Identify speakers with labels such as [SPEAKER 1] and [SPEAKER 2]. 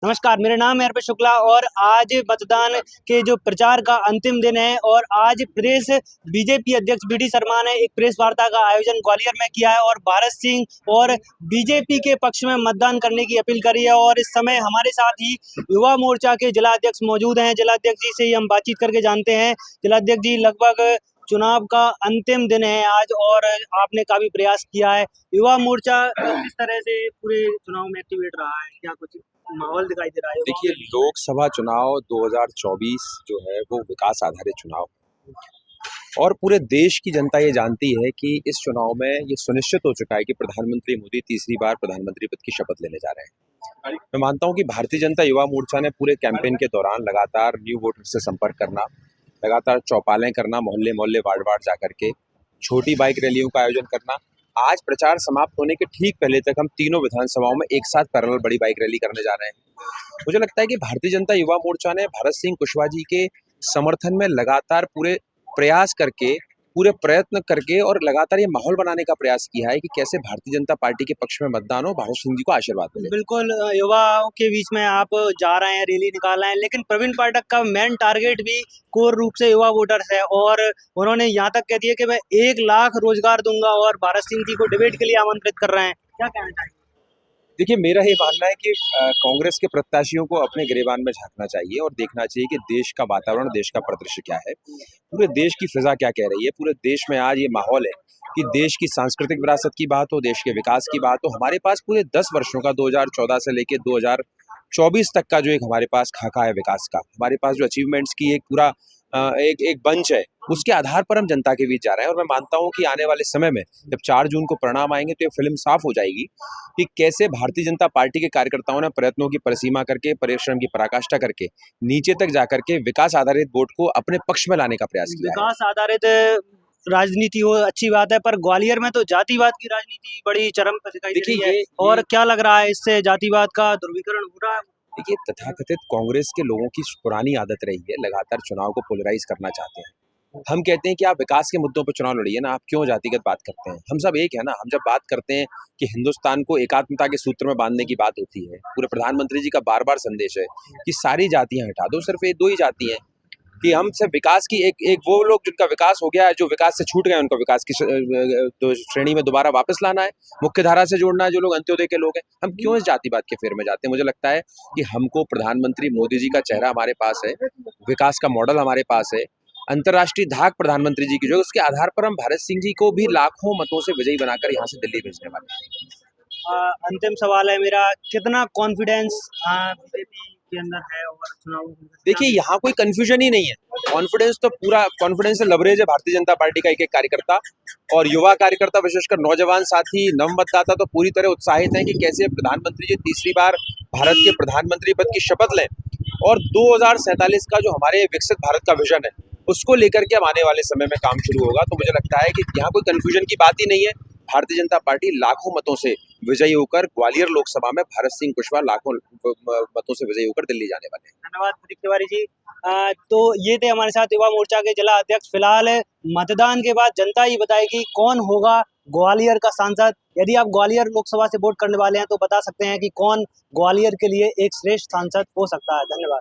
[SPEAKER 1] नमस्कार, मेरा नाम है अर्पित शुक्ला और आज मतदान के जो प्रचार का अंतिम दिन है और आज प्रदेश बीजेपी अध्यक्ष बीडी शर्मा ने एक प्रेस वार्ता का आयोजन ग्वालियर में किया है और भारत सिंह और बीजेपी के पक्ष में मतदान करने की अपील करी है। और इस समय हमारे साथ ही युवा मोर्चा के जिला अध्यक्ष मौजूद हैं। जिला अध्यक्ष जी से ही हम बातचीत करके जानते हैं। जिला अध्यक्ष जी, लगभग चुनाव का अंतिम दिन है आज और आपने काफी प्रयास किया है। युवा मोर्चा किस तरह से पूरे चुनाव में एक्टिवेट रहा है, क्या कुछ माहौल दिखाई दे रहा है?
[SPEAKER 2] देखिए, लोकसभा चुनाव 2024 जो है वो विकास आधारित चुनाव है और पूरे देश की जनता ये जानती है कि इस चुनाव में ये सुनिश्चित हो चुका है कि प्रधानमंत्री मोदी तीसरी बार प्रधानमंत्री पद की शपथ लेने जा रहे हैं। मैं मानता हूं कि भारतीय जनता युवा मोर्चा ने पूरे कैंपेन के दौरान लगातार न्यू वोटर से संपर्क करना, लगातार चौपालें करना, मोहल्ले मोहल्ले वार्ड वार्ड जाकर के छोटी बाइक रैलियों का आयोजन करना। आज प्रचार समाप्त होने के ठीक पहले तक हम तीनों विधानसभाओं में एक साथ पैरेलल बड़ी बाइक रैली करने जा रहे हैं। मुझे लगता है कि भारतीय जनता युवा मोर्चा ने भरत सिंह कुशवाहा जी के समर्थन में लगातार पूरे प्रयास करके, पूरे प्रयत्न करके और लगातार ये माहौल बनाने का प्रयास किया है कि कैसे भारतीय जनता पार्टी के पक्ष में मतदान हो, भरत सिंह जी को आशीर्वाद मिले।
[SPEAKER 1] बिल्कुल, युवाओं के बीच में आप जा रहे हैं, रैली निकाल रहे हैं, लेकिन प्रवीण पाठक का मेन टारगेट भी कोर रूप से युवा वोटर्स है और उन्होंने यहाँ तक कह दिया कि मैं 1 लाख रोजगार दूंगा और भरत सिंह जी को डिबेट के लिए आमंत्रित कर रहे हैं। क्या कहना चाहिए?
[SPEAKER 2] देखिए, मेरा ये मानना है कि कांग्रेस के प्रत्याशियों को अपने गिरेबान में झांकना चाहिए और देखना चाहिए कि देश का वातावरण, देश का परिदृश्य क्या है, पूरे देश की फिजा क्या कह रही है। पूरे देश में आज ये माहौल है कि देश की सांस्कृतिक विरासत की बात हो, देश के विकास की बात हो। हमारे पास पूरे 10 वर्षों का 2014 से लेके 2024 तक का जो एक हमारे पास खाका है विकास का, हमारे पास जो अचीवमेंट्स की एक पूरा एक बंच है, उसके आधार पर हम जनता के बीच जा रहे हैं। और मैं मानता हूं कि आने वाले समय में जब 4 जून को परिणाम आएंगे तो ये फिल्म साफ हो जाएगी कि कैसे भारतीय जनता पार्टी के कार्यकर्ताओं ने प्रयत्नों की परिसीमा करके, परिश्रम की पराकाष्ठा करके नीचे तक जाकर के विकास आधारित वोट को अपने पक्ष में लाने का प्रयास किया है।
[SPEAKER 1] विकास आधारित राजनीति हो, अच्छी बात है, पर ग्वालियर में तो जातिवाद की राजनीति बड़ी चरम पर दिखाई दे रही है। और क्या लग रहा है, इससे जातिवाद का ध्रुवीकरण हो रहा है?
[SPEAKER 2] देखिए, तथाकथित कांग्रेस के लोगों की पुरानी आदत रही है, लगातार चुनाव को पोलराइज करना चाहते हैं। हम कहते हैं कि आप विकास के मुद्दों पर चुनाव लड़िए ना, आप क्यों जातिगत बात करते हैं? हम सब एक है ना। हम जब बात करते हैं कि हिंदुस्तान को एकात्मता के सूत्र में बांधने की बात होती है, पूरे प्रधानमंत्री जी का बार बार संदेश है कि सारी जातियां हटा दो, सिर्फ ये 2 ही जाति हैं कि हम सिर्फ विकास की एक वो लोग जिनका विकास हो गया है, जो विकास से छूट गए, उनको विकास की श्रेणी में दोबारा वापस लाना है, मुख्य धारा से जोड़ना है जो लोग अंत्योदय के लोग हैं। हम क्यों इस जातिवाद के फेर में जाते हैं? मुझे लगता है कि हमको प्रधानमंत्री मोदी जी का चेहरा हमारे पास है, विकास का मॉडल हमारे पास है, अंतर्राष्ट्रीय धाक प्रधानमंत्री जी की जो, उसके आधार पर हम भरत सिंह जी को भी लाखों मतों से विजयी बनाकर यहाँ से दिल्ली भेजने वाले हैं।
[SPEAKER 1] अंतिम सवाल है मेरा, कितना कॉन्फिडेंस बीजेपी के अंदर है और चुनाव?
[SPEAKER 2] देखिए, यहाँ कोई कंफ्यूजन ही नहीं है। कॉन्फिडेंस तो पूरा कॉन्फिडेंस से लबरेज है भारतीय जनता पार्टी का एक एक कार्यकर्ता और युवा कार्यकर्ता, विशेषकर नौजवान साथी, नव मतदाता तो पूरी तरह उत्साहित हैं कि कैसे प्रधानमंत्री जी तीसरी बार भारत के प्रधानमंत्री पद की शपथ लें और 2047 का जो हमारे विकसित भारत का विजन है उसको लेकर के हम आने वाले समय में काम शुरू होगा। तो मुझे लगता है कि यहाँ कोई कंफ्यूजन की बात ही नहीं है। भारतीय जनता पार्टी लाखों मतों से विजयी होकर ग्वालियर लोकसभा में भरत सिंह कुशवाहा लाखों मतों से विजयी होकर दिल्ली जाने वाले हैं।
[SPEAKER 1] धन्यवाद प्रदीप तिवारी जी। तो ये थे हमारे साथ युवा मोर्चा के जिला अध्यक्ष। फिलहाल मतदान के बाद जनता ही बताएगी कौन होगा ग्वालियर का सांसद। यदि आप ग्वालियर लोकसभा से वोट करने वाले हैं तो बता सकते हैं कि कौन ग्वालियर के लिए एक श्रेष्ठ सांसद हो सकता है। धन्यवाद।